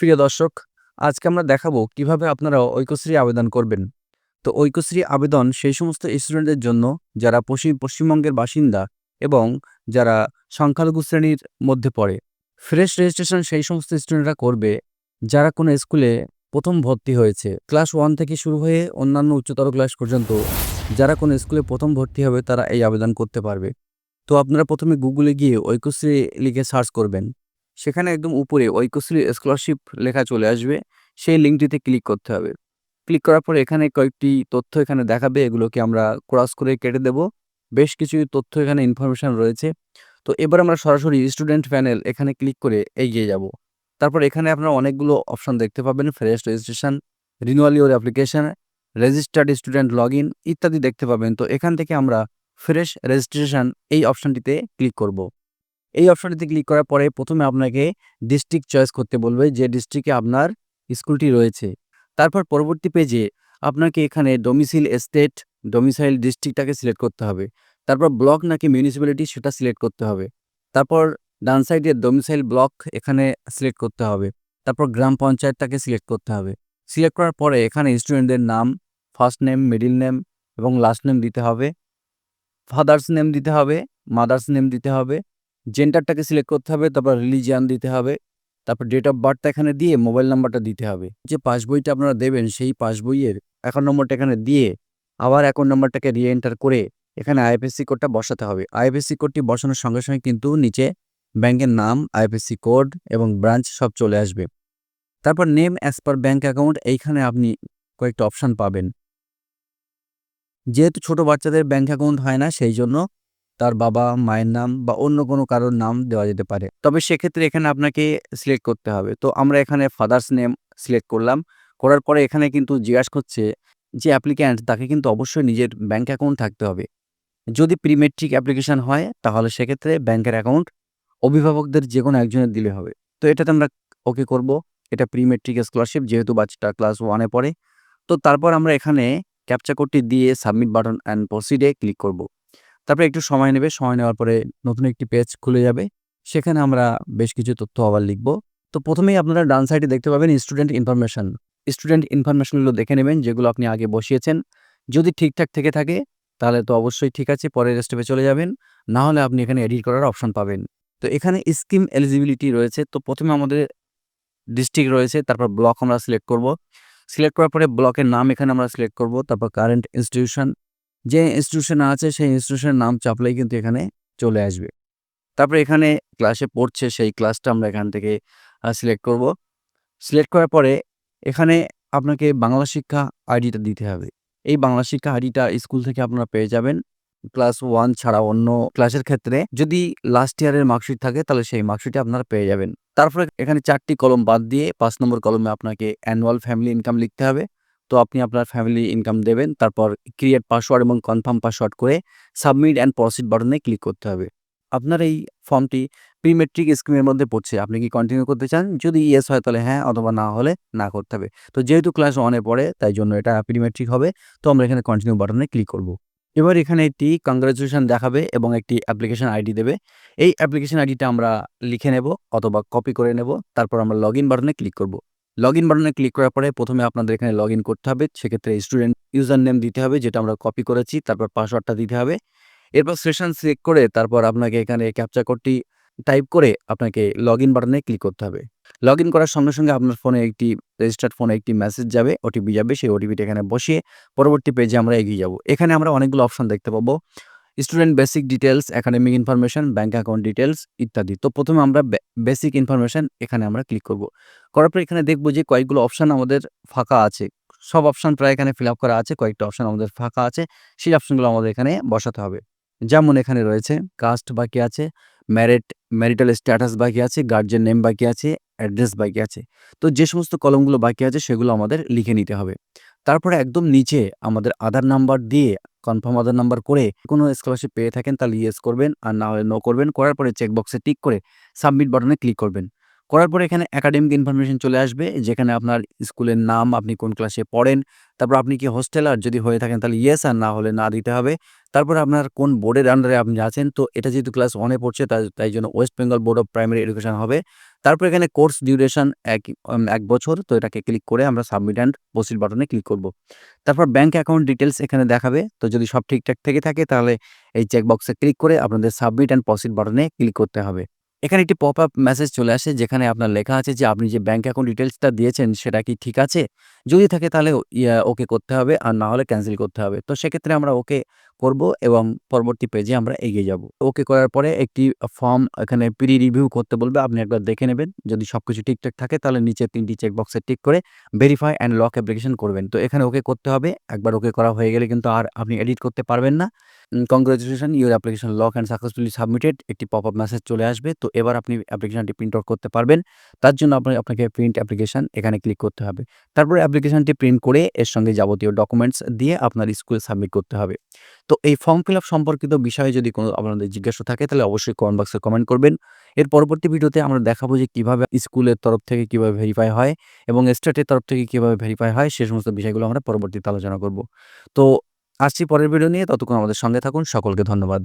প্রিয় দর্শক, আজকে আমরা দেখাবো কিভাবে আপনারা ঐক্যশ্রী আবেদন করবেন। তো ঐক্যশ্রী আবেদন সেই সমস্ত স্টুডেন্টদের জন্য যারা পশ্চিমবঙ্গের বাসিন্দা এবং যারা সংখ্যালঘু শ্রেণীর মধ্যে পড়ে। ফ্রেশ রেজিস্ট্রেশন সেই সমস্ত স্টুডেন্টরা করবে যারা কোনো স্কুলে প্রথম ভর্তি হয়েছে। ক্লাস 1 থেকে শুরু হয়ে অন্যান্য উচ্চতর ক্লাস পর্যন্ত যারা কোনো স্কুলে প্রথম ভর্তি হবে তারা এই আবেদন করতে পারবে। তো আপনারা প্রথমে গুগলে গিয়ে ঐক্যশ্রী লিখে সার্চ করবেন। সেখানে একদম উপরে ঐক্যশ্রী স্কলারশিপ লেখা চলে আসবে। সেই লিঙ্কটিতে ক্লিক করতে হবে। ক্লিক করার পরে এখানে কয়েকটি তথ্য এখানে দেখাবে। এগুলোকে আমরা ক্রস করে কেটে দেব। বেশ কিছু তথ্য এখানে ইনফরমেশন রয়েছে। তো এবার আমরা সরাসরি স্টুডেন্ট প্যানেল এখানে ক্লিক করে এগিয়ে যাব। তারপর এখানে আপনারা অনেকগুলো অপশন দেখতে পাবেন। Fresh registration, renewal your application, registered student login ইত্যাদি দেখতে পাবেন। তো এখান থেকে আমরা ফ্রেশ রেজিস্ট্রেশন এই অপশনটিতে ক্লিক করব। এই অপশনটিতে ক্লিক করার পরে প্রথমে আপনাকে ডিস্ট্রিক্ট চয়েস করতে বলবে যে ডিস্ট্রিক্টে আপনার স্কুলটি রয়েছে। তারপর পরবর্তী পেজে আপনাকে এখানে ডোমিসাইল স্টেট, ডোমিসাইল ডিস্ট্রিক্টটাকে সিলেক্ট করতে হবে। তারপর ব্লক নাকি মিউনিসিপ্যালিটি সেটা সিলেক্ট করতে হবে। তারপর ডান সাইডে ডোমিসাইল ব্লক এখানে সিলেক্ট করতে হবে। তারপর গ্রাম পঞ্চায়েতটাকে সিলেক্ট করতে হবে। সিলেক্ট করার পরে এখানে স্টুডেন্টদের নাম, ফার্স্ট নেম, মিডল নেম এবং লাস্ট নেম দিতে হবে। ফাদার্স নেম দিতে হবে, মাদার্স নেম দিতে হবে। জেন্ডারটাকে সিলেক্ট করতে হবে, তারপর রিলিজিয়ান দিতে হবে। তারপর ডেট অফ বার্থটা এখানে দিয়ে মোবাইল নাম্বারটা দিতে হবে। যে পাসবইটা আপনারা দেবেন সেই পাসবইয়ের অ্যাকাউন্ট নম্বরটা এখানে দিয়ে আবার অ্যাকাউন্ট নম্বরটাকে রি-এন্টার করে এখানে আইএফএসসি কোডটা বসাতে হবে। আইএফএসসি কোডটি বসানোর সঙ্গে, সঙ্গে কিন্তু নিচে ব্যাংকের নাম, আইএফএসসি কোড এবং ব্রাঞ্চ সব চলে আসবে। তারপর name as per bank account এইখানে আপনি কয়েকটা অপশন পাবেন। যেহেতু ছোট বাচ্চাদের ব্যাংক অ্যাকাউন্ট হয় না সেই জন্য তার বাবা, মায়ের নাম বা অন্য কোনো কারোর নাম দেওয়া যেতে পারে। তবে সেক্ষেত্রে এখানে আপনাকে সিলেক্ট করতে হবে। তো আমরা এখানে ফাদার্স নেম সিলেক্ট করলাম। করার পরে এখানে কিন্তু জিজ্ঞাসা করছে যে অ্যাপ্লিক্যান্ট তাকে কিন্তু অবশ্যই নিজের ব্যাংক অ্যাকাউন্ট থাকতে হবে। যদি প্রি মেট্রিক অ্যাপ্লিকেশন হয় তাহলে সেক্ষেত্রে ব্যাংকের অ্যাকাউন্ট অভিভাবকদের যেকোনো একজনের দিলে হবে। তো এটাতে আমরা ওকে করব। এটা প্রি মেট্রিক স্কলারশিপ যেহেতু বাচ্চাটা ক্লাস 1 এ পড়ে। তো তারপর আমরা এখানে ক্যাপচা কোডটি দিয়ে submit button and proceed A click করব। তারপরে একটু সময় নেবে। সময় নেওয়ার পরে নতুন একটি পেজ খুলে যাবে। সেখানে আমরা বেশ কিছু তথ্য আবার লিখব। তো প্রথমেই আপনারা ডান সাইডে দেখতে পাবেন স্টুডেন্ট ইনফরমেশন। স্টুডেন্ট ইনফরমেশনগুলো দেখে নেবেন যেগুলো আপনি আগে বসিয়েছেন। যদি ঠিকঠাক থেকে থাকে তাহলে তো অবশ্যই ঠিক আছে, পরের স্টেপে চলে যাবেন। না হলে আপনি এখানে এডিট করার অপশন পাবেন। তো এখানে স্কিম এলিজিবিলিটি রয়েছে। তো প্রথমে আমাদের ডিস্ট্রিক্ট রয়েছে, তারপর ব্লক আমরা সিলেক্ট করব। সিলেক্ট করার পরে ব্লকের নাম এখানে আমরা সিলেক্ট করব। তারপর কারেন্ট ইনস্টিটিউশন, যে ইনস্টিটিউশনে আছে সেই ইনস্টিটিউশনের নাম চাপলেই কিন্তু এখানে চলে আসবে। তারপরে এখানে ক্লাসে পড়ছে সেই ক্লাসটা আমরা এখান থেকে সিলেক্ট করব। সিলেক্ট করার পরে এখানে আপনাকে বাংলা শিক্ষা আইডিটা দিতে হবে। এই বাংলা শিক্ষা আইডিটা স্কুল থেকে আপনারা পেয়ে যাবেন। ক্লাস 1 ছাড়া অন্য ক্লাসের ক্ষেত্রে যদি লাস্ট ইয়ারের মার্কশিট থাকে তাহলে সেই মার্কশিটে আপনারা পেয়ে যাবেন। তারপরে এখানে ৪ টি কলম বাদ দিয়ে ৫ নম্বর কলমে আপনাকে অ্যানুয়াল ফ্যামিলি ইনকাম লিখতে হবে। তো আপনি আপনার ফ্যামিলি ইনকাম দেবেন। তারপর ক্রিয়েট পাসওয়ার্ড এবং কনফার্ম পাসওয়ার্ড করে সাবমিট অ্যান্ড প্রসিড বাটনে ক্লিক করতে হবে। আপনার এই ফর্মটি প্রি মেট্রিক স্কিমের মধ্যে পড়ছে। আপনি কি কন্টিনিউ করতে চান? যদি ইয়েস হয় তাহলে হ্যাঁ, অথবা না হলে না করতে হবে। তো যেহেতু ক্লাস 1 এ পড়ে তাই জন্য এটা প্রি মেট্রিক হবে। তো আমরা এখানে কন্টিনিউ বাটনে ক্লিক করব। এবার এখানে একটি কংগ্রাচুলেশন দেখাবে এবং একটি অ্যাপ্লিকেশন আইডি দেবে। এই অ্যাপ্লিকেশন আইডিটা আমরা লিখে নেব অথবা কপি করে নেব। তারপর আমরা লগইন বাটনে ক্লিক করব। লগইন বাটনে ক্লিক করার পরে প্রথমে আপনাদের এখানে লগইন করতে হবে। সেক্ষেত্রে স্টুডেন্ট ইউজার নেম দিতে হবে যেটা আমরা কপি করেছি। তারপর পাসওয়ার্ডটা দিতে হবে। এরপর সেশন সিলেক্ট করে তারপর আপনাকে এখানে ক্যাপচা কোডটি টাইপ করে আপনাকে লগইন বাটনে ক্লিক করতে হবে। লগইন করার সঙ্গে, সঙ্গে আপনার ফোনে একটি রেজিস্টার্ড ফোনে একটি মেসেজ যাবে, ওটিপি যাবে। সেই ওটিপিটা এখানে বসিয়ে পরবর্তী পেজে আমরা এগিয়ে যাব। এখানে আমরা অনেকগুলো অপশন দেখতে পাবো। Student basic details, academic information, bank account details ইত্যাদি। তো প্রথমে আমরা বেসিক ইনফরমেশন এখানে আমরা ক্লিক করব। করার পর এখানে দেখব যে কয়েকগুলো অপশন আমাদের ফাঁকা আছে। সব অপশন প্রায় এখানে ফিল আপ করা আছে। কয়েকটা অপশন আমাদের ফাঁকা আছে। সেই অপশনগুলো আমাদের এখানে বসাতে হবে। যেমন এখানে রয়েছে কাস্ট বাকি আছে, ম্যারিটাল স্ট্যাটাস বাকি আছে, গার্জিয়ান নেম বাকি আছে, অ্যাড্রেস বাকি আছে। তো যে সমস্ত কলমগুলো বাকি আছে সেগুলো আমাদের লিখে নিতে হবে। তারপরে একদম নিচে আমাদের আধার নাম্বার দিয়ে কনফার্ম আধার নাম্বার করে কোনো স্কলারশিপ পেয়ে থাকেন তাহলে ইয়েস করবেন, আর না হলে নো করবেন। করার পরে চেক বক্সে টিক করে সাবমিট বাটনে ক্লিক করবেন। করার পরে এখানে একাডেমিক ইনফরমেশন চলে আসবে, যেখানে আপনার স্কুলের নাম, আপনি কোন ক্লাসে পড়েন, তারপর আপনি কি হোস্টেলার? যদি হয়ে থাকেন তাহলে ইয়েস, আর না হলে না দিতে হবে। তারপরে আপনার কোন বোর্ডের আন্ডারে আপনি আছেন। তো এটা যেহেতু ক্লাস 1 এ পড়ছে তাই জন্য West Bengal board of primary education হবে। তারপর এখানে কোর্স ডিউরেশন ১ বছর। তো এটাকে ক্লিক করে আমরা সাবমিট অ্যান্ড প্রসিড বাটনে ক্লিক করব। তারপর ব্যাংক অ্যাকাউন্ট ডিটেইলস এখানে দেখাবে। তো যদি সব ঠিকঠাক থেকে থাকে তাহলে এই চেক বক্সে ক্লিক করে আপনাদের সাবমিট অ্যান্ড প্রসিড বাটনে ক্লিক করতে হবে। এখানে একটি পপআপ মেসেজ চলে আসে, যেখানে আপনার লেখা আছে যে আপনি যে ব্যাংক অ্যাকাউন্ট ডিটেইলসটা দিয়েছেন সেটা কি ঠিক আছে? যদি থাকে তাহলে ওকে করতে হবে, আর না হলে ক্যানসেল করতে হবে। তো সেক্ষেত্রে আমরা ওকে করব এবং পরবর্তী পেজে আমরা এগিয়ে যাব। ওকে করার পরে একটি ফর্ম এখানে প্রি রিভিউ করতে বলবে। আপনি একবার দেখে নেবেন। যদি সবকিছু ঠিকঠাক থাকে তাহলে নিচে ৩ টি চেক বক্সে টিক করে ভেরিফাই অ্যান্ড লক অ্যাপ্লিকেশন করবেন। তো এখানে ওকে করতে হবে। একবার ওকে করা হয়ে গেলে কিন্তু আর আপনি এডিট করতে পারবেন না। Congratulation, your application lock and successfully submitted, একটি পপআপ মেসেজ চলে আসবে। তো এবার আপনি অ্যাপ্লিকেশনটি প্রিন্ট আউট করতে পারবেন। তার জন্য আপনাকে প্রিন্ট অ্যাপ্লিকেশন এখানে ক্লিক করতে হবে। তারপরে অ্যাপ্লিকেশনটি প্রিন্ট করে এর সঙ্গে যাবতীয় ডকুমেন্টস দিয়ে আপনার স্কুলে সাবমিট করতে হবে। তো এই ফর্ম ফিল আপ সম্পর্কিত বিষয়ে যদি কোনো আপনাদের জিজ্ঞাসা থাকে তাহলে অবশ্যই কমেন্ট বক্সে কমেন্ট করবেন। এর পরবর্তী ভিডিওতে আমরা দেখাবো যে কিভাবে স্কুলের তরফ থেকে কিভাবে ভেরিফাই হয় এবং স্টেটের তরফ থেকে কিভাবে ভেরিফাই হয়, সে সমস্ত বিষয়গুলো আমরা পরবর্তীতে আলোচনা করব। তো আসছি পরের ভিডিও নিয়ে। ততক্ষণ আমাদের সঙ্গে থাকুন। সকলকে ধন্যবাদ।